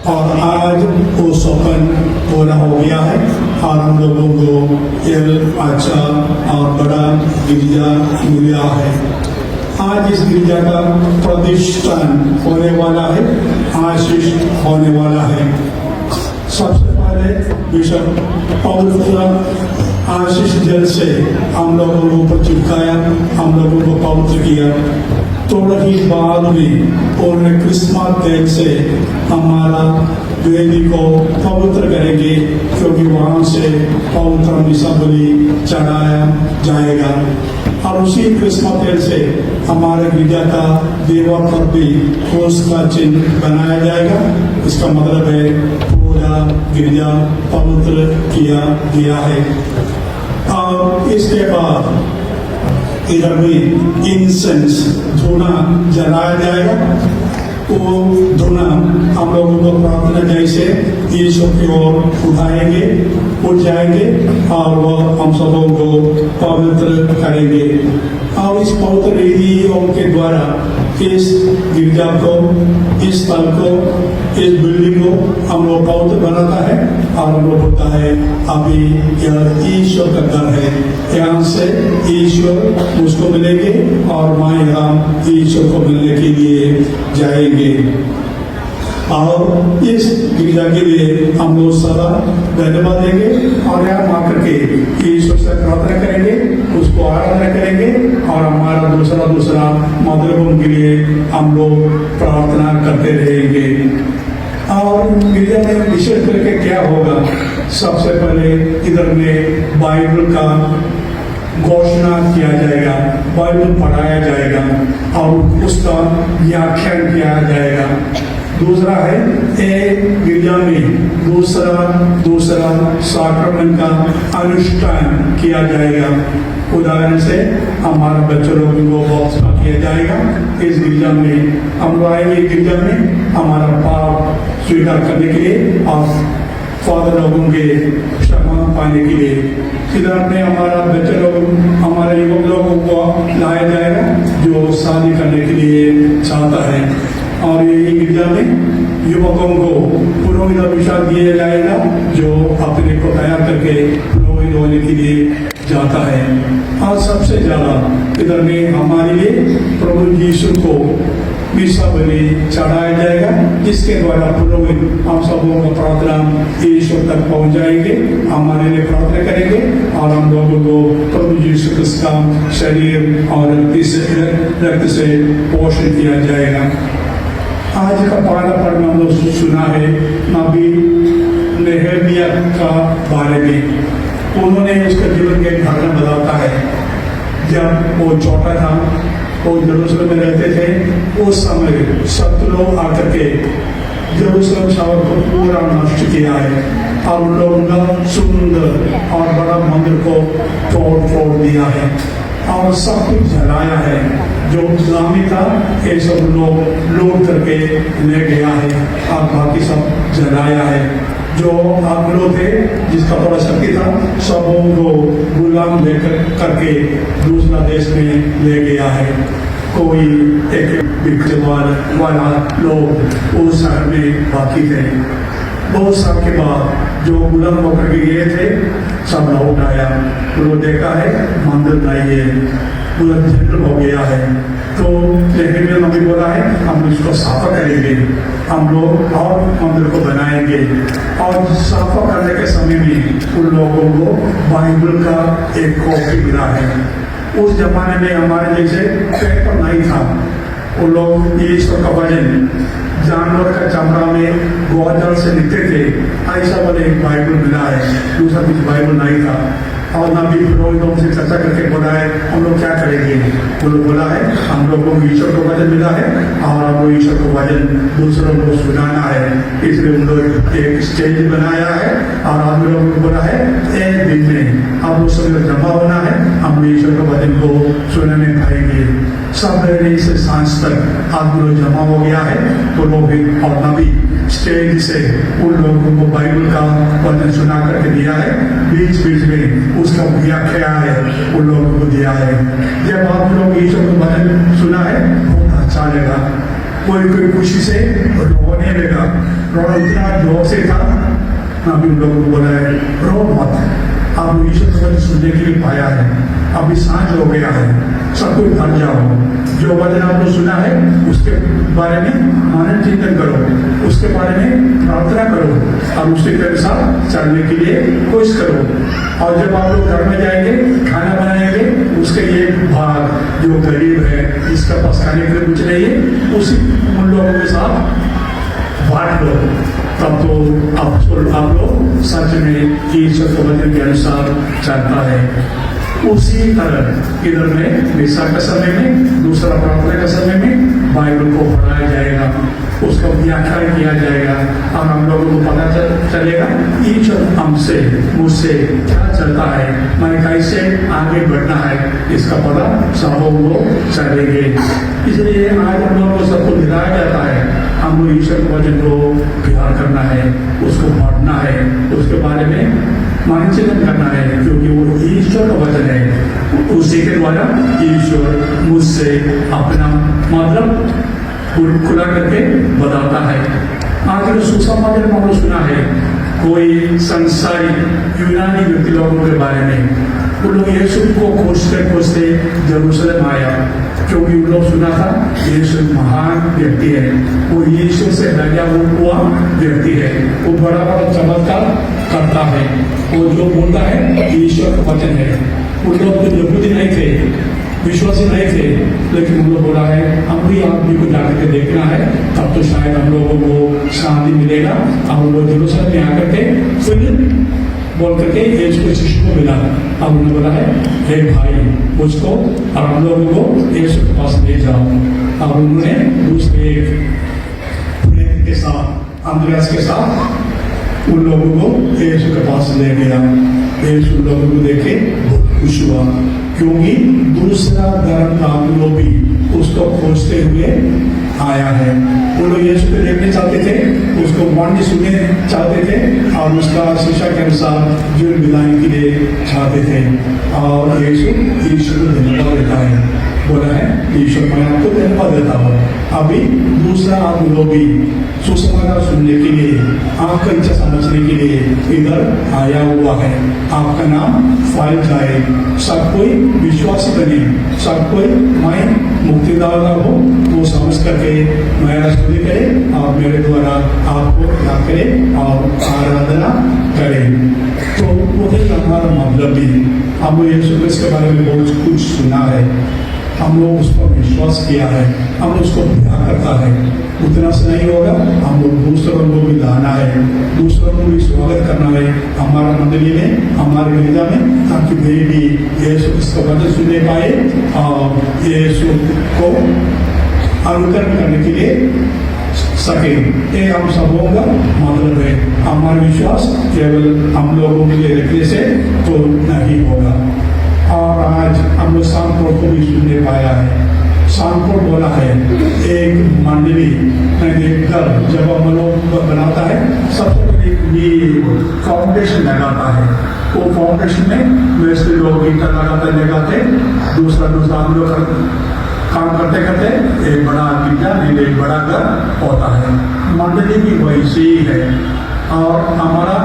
और आज वो स्वप्न पूरा हो गया है और हम लोगों को एक अच्छा और बड़ा गिरजा मिला है। आज इस गिरजा का प्रतिष्ठान होने वाला है, आशीष होने वाला है। सबसे पहले बिशप पवित्र आशीष जल से हम लोगों को ऊपर चिपकाया, हम लोगों को पवित्र किया। थोड़ा ही बाद में उन्होंने क्रिसमस तेल से हमारा वेदी को पवित्र करेंगे, क्योंकि वहाँ से पवित्र मिसा बलि चढ़ाया जाएगा। और उसी क्रिसमस तेल से हमारे गिरजा का दीवार पर भी क्रूस का चिन्ह बनाया जाएगा। इसका मतलब है पूरा गिरजा पवित्र किया गया है। और इसके बाद इधर में इंसेंस धूना जलाया जाएगा। वो धूना हम लोगों को प्रार्थना जैसे यीशु की ओर उठाएंगे, उठ जाएंगे और वो हम सबों को पवित्र करेंगे। और इस पवित्र विधियों के द्वारा इस गिरजा को, इस स्थल को, इस बिल्डिंग को हम लोग पवित्र बनाता है और हम लोग होता है अभी यह ईश्वर का घर है। यहाँ से ईश्वर उसको मिलेंगे और माए हम ईश्वर को मिलने के लिए जाएंगे। और इस गिरजा के लिए हम लोग सदा धन्यवाद देंगे और यहाँ आकर के ईश्वर से प्रार्थना करेंगे, उसको आराधना करेंगे और हमारा दूसरा मधुरगुण के लिए हम लोग प्रार्थना करते रहेंगे। और गिरजा में विशेष करके क्या होगा, सबसे पहले इधर में बाइबल का घोषणा किया जाएगा, बाइबल पढ़ाया जाएगा और उसका व्याख्यान किया जाएगा। दूसरा है एक गिरजा में दूसरा साक्रमेंट का अनुष्ठान किया जाएगा। उदाहरण से हमारा बच्चों लोगों को बपतिस्मा किया जाएगा। इस गिरजा में हम लोग आएंगे, गिरजा में हमारा पाप स्वीकार करने के लिए और फादर लोगों के क्षमा पाने के लिए। इधर में हमारा बच्चे लोग, हमारे युवक लोगों को लाया जाएगा जो शादी करने के लिए चाहता है। और ये गिरजा में युवकों को पुरोहित अभिषेक दिया जाएगा जो अपने को तैयार करके पुरोहित होने के लिए जाता है। और सबसे ज्यादा इधर में हमारे लिए प्रभु यीशु को मिसा बलि चढ़ाया जाएगा, जिसके द्वारा पुरोहित हम सबों को प्रार्थना ईश्वर तक पहुंच जाएंगे, हमारे लिए प्रार्थना करेंगे और हम लोगों को प्रभु यीशु क्रिस्त का शरीर और रक्त से पोषण किया जाएगा। आज का पहला पढ़ना हम लोग सुना है नबी नेहमिया का बारे में। उन्होंने उसका जीवन के घटना बताता है। जब वो छोटा था, वो यरूशलेम में रहते थे, उस समय शत्रु लोग आकर के यरूशलेम शहर को पूरा नष्ट किया है और उन लोगों का सुंदर और बड़ा मंदिर को तोड़ दिया है और सब कुछ जलाया है। जो गुलामी था ये सब लोग लूट करके ले गया है और बाकी सब जलाया है। जो आगलो थे जिसका थोड़ा शक्ति था, सबों को गुलाम लेकर करके दूसरा देश में ले गया है। कोई एक वाला लोग उस शहर में बाकी थे। बहुत साल के बाद जो गुलाम होकर के गए थे सब लौट आया, वो देखा है मंदिर नहीं है, पूरा जंगल हो गया है। तो नेहमिया नबी बोला है हम इसको साफा करेंगे, हम लोग और मंदिर को बनाएंगे। और साफा करने के समय में उन लोगों को बाइबल का एक कॉपी मिला है। उस जमाने में हमारे जैसे पेपर नहीं था, वो लोग ईश्वर का वचन जानवर का चमड़ा में गोजल से लिखते थे। ऐसा वाले एक बाइबल मिला है, दूसरा कुछ बाइबल नहीं था। और नबी पुरोहितों से चर्चा करके बोला है हम लोग क्या करेंगे। वो लोग बोला है हम लोगों को ईश्वर को वचन मिला है और हम लोग ईश्वर को वचन दूसरों को सुनाना है। इसलिए उन लोग एक स्टेज बनाया है और आदमी लोगों को बोला है एक दिन में अब उस समय जमा होना है, हम ईश्वर के वचन को सुनने पाएंगे। सब रहने से सांझ तक आदमी लोग जमा हो गया है। पुरोहित और नबी स्टेज से उन लोगों को बाइबल का वचन सुना करके दिया है। बीच बीच में उसका व्याख्या है उन लोगों को दिया है। जब आप लोग ईश्वर को वचन सुना है बहुत अच्छा लगा, कोई खुशी से रोने लगा। रोना इतना जोर से था, अभी उन लोगों को बोला है रो मत, आप ईश्वर का वचन सुनने के लिए पाया है, अभी सांझ हो गया है, सब कुछ भर जाओ, जो वचन आपने सुना है उसके बारे में मनन चिंतन करो, उसके बारे में प्रार्थना करो और उसके अनुसार चलने के लिए कोशिश करो। और जब आप लोग घर में जाएंगे खाना बनाएंगे, उसके एक भाग जो गरीब है जिसका पास खाने के लिए कुछ नहीं है, उसी उन लोगों के साथ बांट लो, तब तो आप लोग सच में ईश्वर के वचन के अनुसार चलता है। उसी तरह इधर में मिसा के समय में, दूसरा प्रार्थना के समय में बाइबल को पढ़ाया जाएगा, उसका व्याख्यान किया जाएगा और हम लोगों को पता चलेगा ईश्वर हमसे मुझसे क्या चलता है, मैं कैसे आगे बढ़ना है, इसका पता सबों को चलेंगे। इसलिए आज हम लोगों को सबको दिलाया जाता है, हम लोग ईश्वर के वचन को प्यार करना है, उसको पढ़ना है, उसके बारे में मानचिंतन करना है, क्योंकि वो ईश्वर का वचन है, उसी के द्वारा ईश्वर मुझसे अपना मतलब खुला करके बताता है। आखिर सुसमाचार में हमने सुना है कोई संसारी यूनानी व्यक्ति लोगों के बारे में, उन लोग यीशु को खोजते खोजते यरूशलेम आया, क्योंकि उन लोग सुना था यीशु महान व्यक्ति है, वो यीशु से लगा हुआ व्यक्ति है, वो बड़ा बड़ा चमत्कार करता है, वो जो बोलता है ईश्वर का वचन है। उन लोग तो यहूदी नहीं थे, विश्वासी नहीं थे, लेकिन उन लोग बोला है हम भी आदमी को जाकर के देखना है, तब तो शायद हम लोगों को शांति मिलेगा। और उन लोग यरूशलेम में आकर के फिर बोल करके यीशु के शिष्य को मिला, अब उन्होंने बोला है हे भाई मुझको और हम लोगों को यीशु के पास ले जाओ। अब उन्होंने दूसरे एक के साथ अंद्रयास के साथ उन लोगों को यीशु के पास ले गया। यीशु उन लोगों को देखे बहुत खुश हुआ, क्योंकि दूसरा धर्म का लोग भी उसको खोजते हुए आया है। वो लोग यीशु को देखने चाहते थे, उसको वाणी सुनने चाहते थे और उसका शिक्षा के अनुसार जीवन बिताने के लिए चाहते थे। और यीशु ईश्वर को धन्यवाद देता है, बोला है ईश्वर मैं आपको धन्यवाद देता हूँ। अभी दूसरा आप लोग भी सुसमाचार सुनने के लिए, आपका इच्छा समझने के लिए इधर आया हुआ है। आपका नाम फैल जाए, सब कोई विश्वासी बने, सब कोई मैं मुक्तिदाता हो वो समझ करके मेरा स्तुति करे और मेरे द्वारा आपको याद करे और आराधना करे। तो वही हमारा मतलब भी, हम लोग यीशु मसीह के बारे में बहुत कुछ सुना है, हम लोग उस पर विश्वास किया है, हम लोग उसको प्यार करता है। उतना से नहीं होगा, हम लोग दूसरों को भी लाना है, दूसरों को भी स्वागत करना है हमारा मंडली में, हमारे गिरजा में, ताकि वे भी यीशु इसका वचन सुनने पाए और यीशु को अनुकरण करने के लिए सके। ये हम सबों का मतलब है। हमारा विश्वास केवल हम लोगों के लिए रखने से तो नहीं होगा। और आज हम लोग शामपुर को भी सुनने पाया है। शामपुर बोला है एक मंडली में देखकर जब हम लोग बनाता है, सबसे पहले ये फाउंडेशन लगाता है। वो फाउंडेशन में वैसे लोग ईंटा लगाते, दूसरा हम लोग काम करते करते एक बड़ा गिरजा नहीं एक बड़ा घर होता है। मंडली भी वैसी ही है और हमारा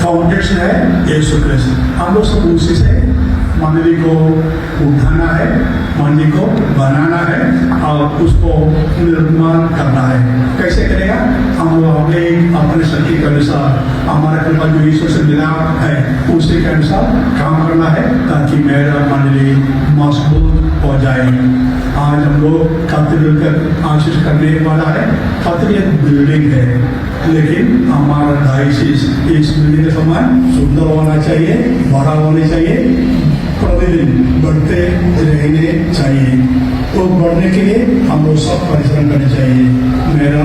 फाउंडेशन है यीशु क्रिस्ट। हम लोग सब उसी से मंडली को उठाना है, मंडली को बनाना है और उसको निर्माण करना है। कैसे करेगा? हम लोग अपने शक्ति के अनुसार, हमारा कृपा जो ईश्वर से मिला है उसी के अनुसार काम करना है, ताकि मेरा मंडली मजबूत हो जाए। आज हम लोग खातिर मिलकर आशीष करने वाला है। खातिर एक बिल्डिंग है, लेकिन हमारा डायसिस इस बिल्डिंग के समान सुंदर होना चाहिए, बड़ा होना चाहिए, प्रतिदिन बढ़ते रहने चाहिए। तो बढ़ने के लिए हम लोग सब परिश्रम करने चाहिए। मेरा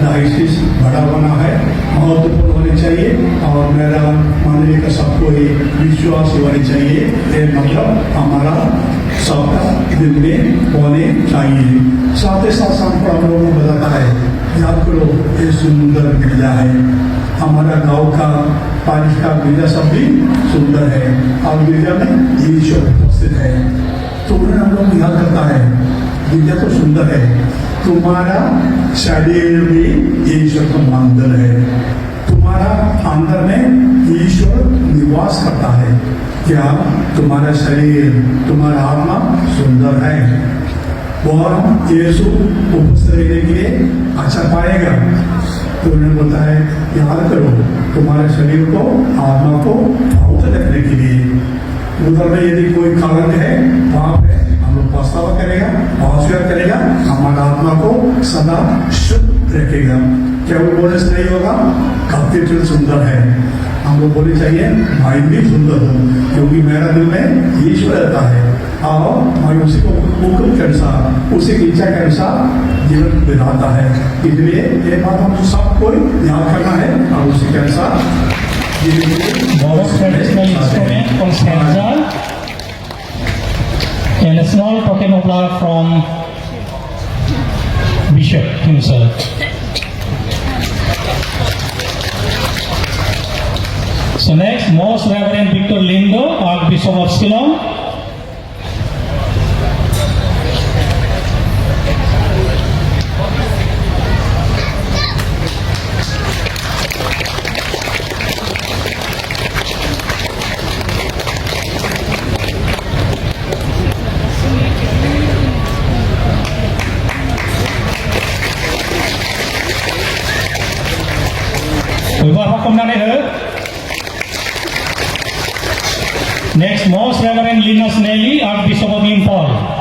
डायसिस बड़ा होना है, महत्वपूर्ण होने चाहिए और मेरा मानवीय का सबको ही विश्वास होना चाहिए। ये मतलब हमारा सबका दिल में होने चाहिए। साथ ही साथ शाम हम लोगों को बताता है, याद करो ये सुंदर गिरजा है, हमारा गांव का पानी का गिरजा सब भी सुंदर है और गिरजा में ईश्वर उपस्थित है। तो उन्हें हम लोग याद करता है गिरजा तो सुंदर है, तुम्हारा शरीर भी ईश्वर का मंदिर है। तुम्हारा अंदर में ईश्वर निवास करता है। क्या तुम्हारा शरीर, तुम्हारा आत्मा सुंदर है? और यीशु उपस्थित रहने के लिए अच्छा पाएगा। तो उन्होंने बोलता है याद करो तुम्हारे शरीर को, आत्मा को पवित्र रखने के लिए। उधर में यदि कोई कारण है वहां पे हम लोग पछतावा करेगा, पहुंच करेगा, हमारा आत्मा को सदा शुद्ध रखेगा। क्या वो बोलने से नहीं होगा? काफी सुंदर है। हम लोग बोलनी चाहिए भाई भी सुंदर हो, क्योंकि मेरा दिल में ईश्वर रहता है और मैं उसी को हुक्म के अनुसार, उसी की इच्छा के अनुसार जीवन बिताता है। इसलिए ये बात हम सबको याद करना है और उसी के अनुसार Most traditional instrument from stanza and a small token of love from Bishop himself. So next, Most Reverend Victor Lindo, Archbishop of Ceylon. Next, Most Reverend Linus Nelly, Archbishop of Impal.